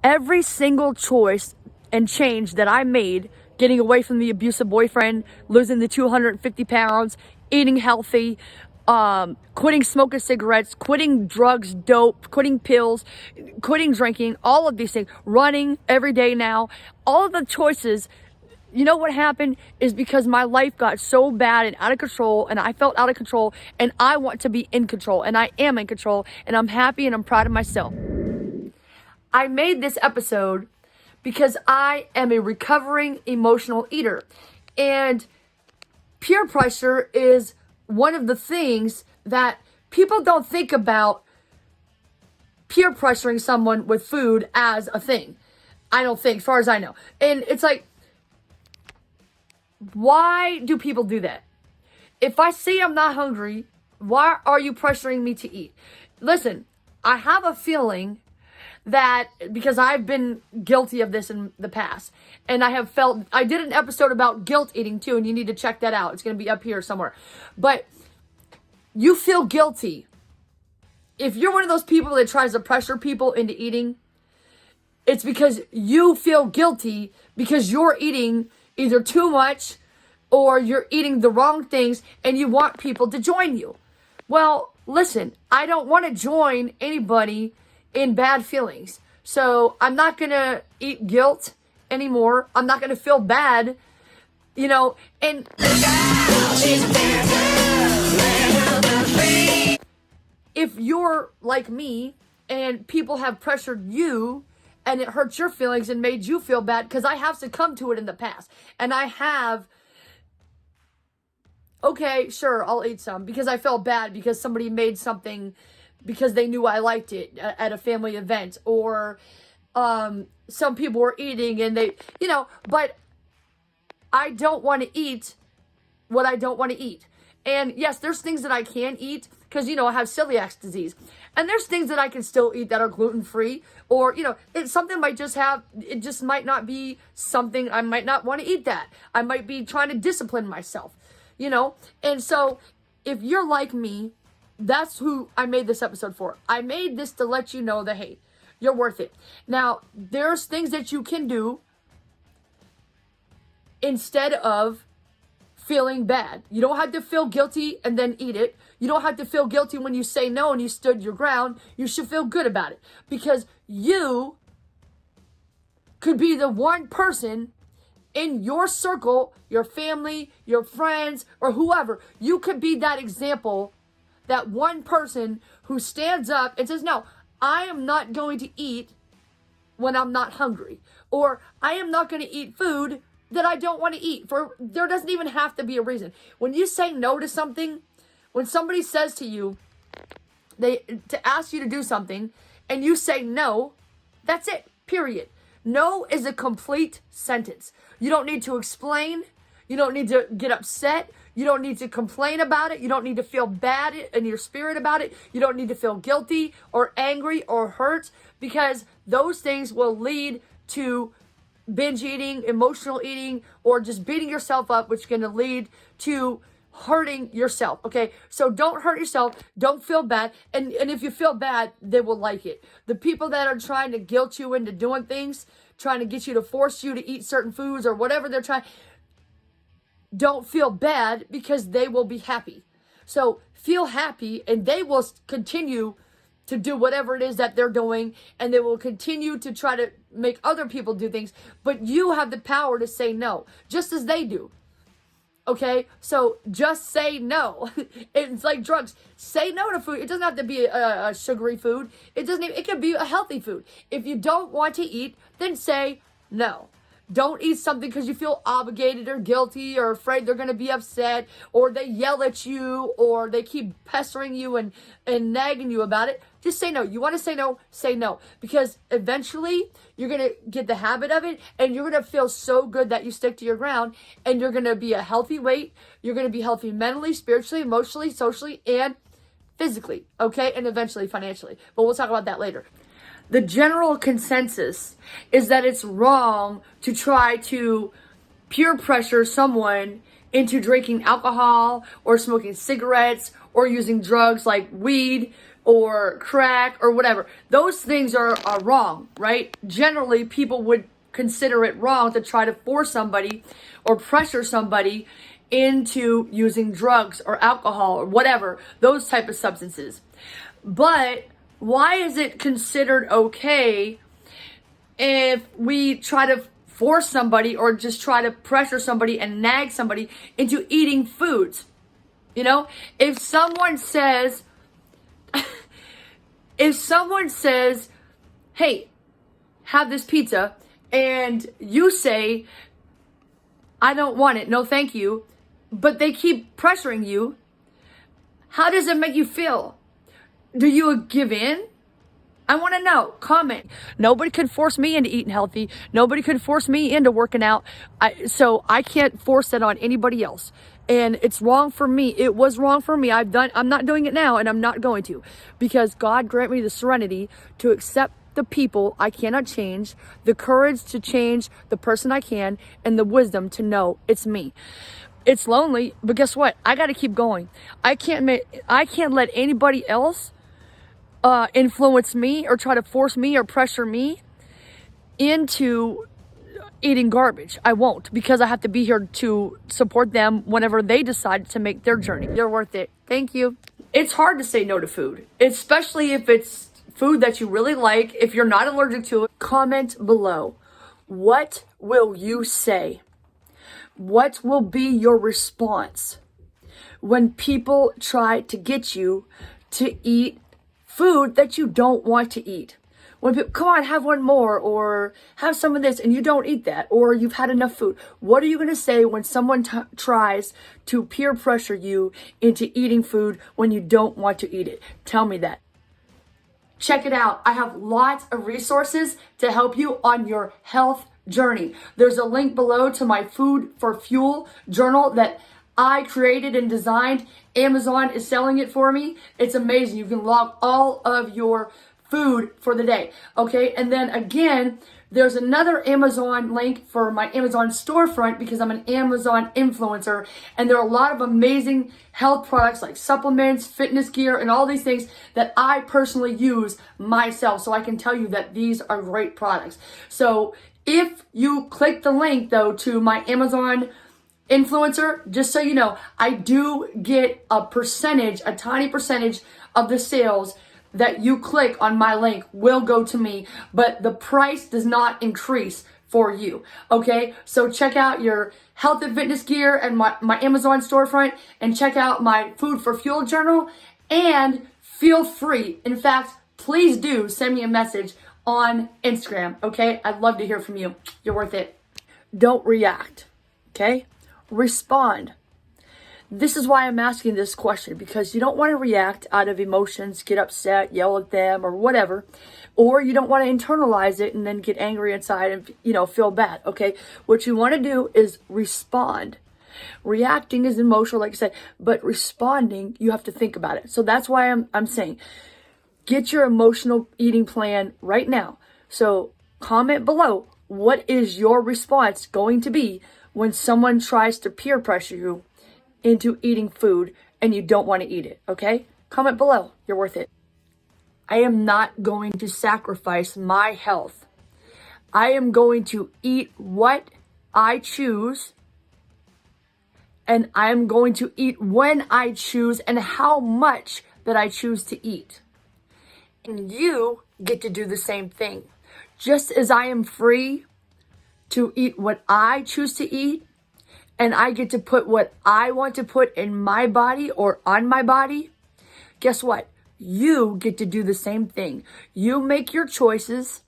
every single choice and change that I made, getting away from the abusive boyfriend, losing the 250 pounds, eating healthy, quitting smoking cigarettes, quitting drugs, dope, quitting pills, quitting drinking, all of these things, running every day now, all of the choices. You know what happened is because my life got so bad and out of control, and I felt out of control, and I want to be in control, and I am in control, and I'm happy and I'm proud of myself. I made this episode because I am a recovering emotional eater, and peer pressure is one of the things that people don't think about. Peer pressuring someone with food as a thing, I don't think, as far as I know. And it's like, why do people do that? If I see I'm not hungry, why are you pressuring me to eat? Listen, I have a feeling that because I've been guilty of this in the past, and I did an episode about guilt eating too, and you need to check that out. It's going to be up here somewhere. But you feel guilty. If you're one of those people that tries to pressure people into eating, it's because you feel guilty because you're eating either too much or you're eating the wrong things and you want people to join you. Well, listen, I don't want to join anybody in bad feelings. So I'm not going to eat guilt anymore. I'm not going to feel bad, and if you're like me and people have pressured you and it hurts your feelings and made you feel bad, because I have succumbed to it in the past. And I have, okay, sure, I'll eat some because I felt bad because somebody made something because they knew I liked it at a family event, or some people were eating and they, but I don't want to eat what I don't want to eat. And yes, there's things that I can eat because, I have celiac disease. And there's things that I can still eat that are gluten-free, or, something it just might not be something, I might not want to eat that. I might be trying to discipline myself, And so if you're like me, that's who I made this episode for. I made this to let you know that, hey, you're worth it. Now, there's things that you can do instead of feeling bad. You don't have to feel guilty and then eat it. You don't have to feel guilty when you say no and you stood your ground. You should feel good about it, because you could be the one person in your circle, your family, your friends, or whoever. You could be that example, that one person who stands up and says, no, I am not going to eat when I'm not hungry, or I am not going to eat food that I don't want to eat. There doesn't even have to be a reason. When you say no to something, when somebody says to you, to ask you to do something, and you say no, that's it, period. No is a complete sentence. You don't need to explain. You don't need to get upset. You don't need to complain about it. You don't need to feel bad in your spirit about it. You don't need to feel guilty or angry or hurt, because those things will lead to binge eating, emotional eating, or just beating yourself up, which is going to lead to hurting yourself. Okay, so don't hurt yourself. Don't feel bad. And if you feel bad, they will like it. The people that are trying to guilt you into doing things, trying to get you to force you to eat certain foods or whatever they're trying, don't feel bad, because they will be happy. So feel happy, and they will continue to do whatever it is that they're doing, and they will continue to try to make other people do things, but you have the power to say no, just as they do. Okay, so just say no. It's like drugs. Say no to food. It doesn't have to be a sugary food. It could be a healthy food. If you don't want to eat, then say no. Don't eat something because you feel obligated or guilty or afraid they're going to be upset, or they yell at you, or they keep pestering you and nagging you about it. Just say no. You want to say no, say no. Because eventually you're going to get the habit of it, and you're going to feel so good that you stick to your ground, and you're going to be a healthy weight. You're going to be healthy mentally, spiritually, emotionally, socially, and physically. Okay? And eventually financially. But we'll talk about that later. The general consensus is that it's wrong to try to peer pressure someone into drinking alcohol or smoking cigarettes or using drugs like weed or crack or whatever. Those things are wrong, right? Generally, people would consider it wrong to try to force somebody or pressure somebody into using drugs or alcohol or whatever, those type of substances. But why is it considered okay if we try to force somebody or just try to pressure somebody and nag somebody into eating foods? You know, if someone says, hey, have this pizza, and you say, I don't want it, no thank you, but they keep pressuring you, how does it make you feel? Do you give in? I want to know. Comment. Nobody could force me into eating healthy. Nobody could force me into working out. So I can't force that on anybody else. And it's wrong for me. It was wrong for me. I'm not doing it now, and I'm not going to, because God grant me the serenity to accept the people I cannot change, the courage to change the person I can, and the wisdom to know it's me. It's lonely, but guess what? I got to keep going. I can't let anybody else influence me or try to force me or pressure me into eating garbage. I won't, because I have to be here to support them whenever they decide to make their journey. You're worth it. Thank you. It's hard to say no to food, especially if it's food that you really like, if you're not allergic to it. Comment below. What will you say? What will be your response when people try to get you to eat food that you don't want to eat? When people, come on, have one more, or have some of this, and you don't eat that, or you've had enough food. What are you going to say when someone tries to peer pressure you into eating food when you don't want to eat it? Tell me that. Check it out. I have lots of resources to help you on your health journey. There's a link below to my Food for Fuel journal that I created and designed. Amazon is selling it for me. It's amazing. You can log all of your food for the day. Okay. And then again, there's another Amazon link for my Amazon storefront, because I'm an Amazon influencer, and there are a lot of amazing health products like supplements, fitness gear, and all these things that I personally use myself. So I can tell you that these are great products. So if you click the link though to my Amazon influencer, just so you know, I do get a percentage, a tiny percentage of the sales that you click on my link will go to me, but the price does not increase for you. Okay, so check out your health and fitness gear and my Amazon storefront, and check out my Food for Fuel journal, and feel free. In fact, please do send me a message on Instagram. Okay, I'd love to hear from you. You're worth it. Don't react. Okay, respond. This is why I'm asking this question, because you don't want to react out of emotions, get upset, yell at them or whatever, or you don't want to internalize it and then get angry inside and, feel bad. Okay. What you want to do is respond. Reacting is emotional, like I said, but responding, you have to think about it. So that's why I'm saying, get your emotional eating plan right now. So comment below, what is your response going to be when someone tries to peer pressure you into eating food and you don't want to eat it? Okay? Comment below. You're worth it. I am not going to sacrifice my health. I am going to eat what I choose, and I am going to eat when I choose and how much that I choose to eat. And you get to do the same thing. Just as I am free to eat what I choose to eat, and I get to put what I want to put in my body or on my body, guess what? You get to do the same thing. You make your choices,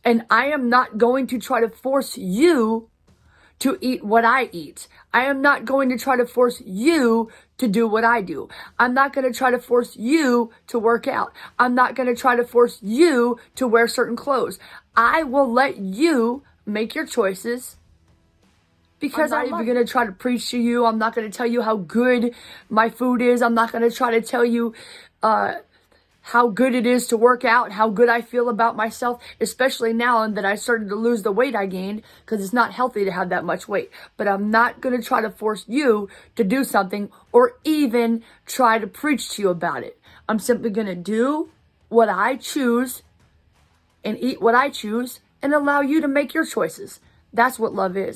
and I am not going to try to force you to eat what I eat. I am not going to try to force you to do what I do. I'm not going to try to force you to work out. I'm not going to try to force you to wear certain clothes. I will let you make your choices, because I'm not even going to try to preach to you. I'm not going to tell you how good my food is. I'm not going to try to tell you how good it is to work out, how good I feel about myself, especially now that I started to lose the weight I gained, because it's not healthy to have that much weight. But I'm not going to try to force you to do something or even try to preach to you about it. I'm simply going to do what I choose and eat what I choose and allow you to make your choices. That's what love is.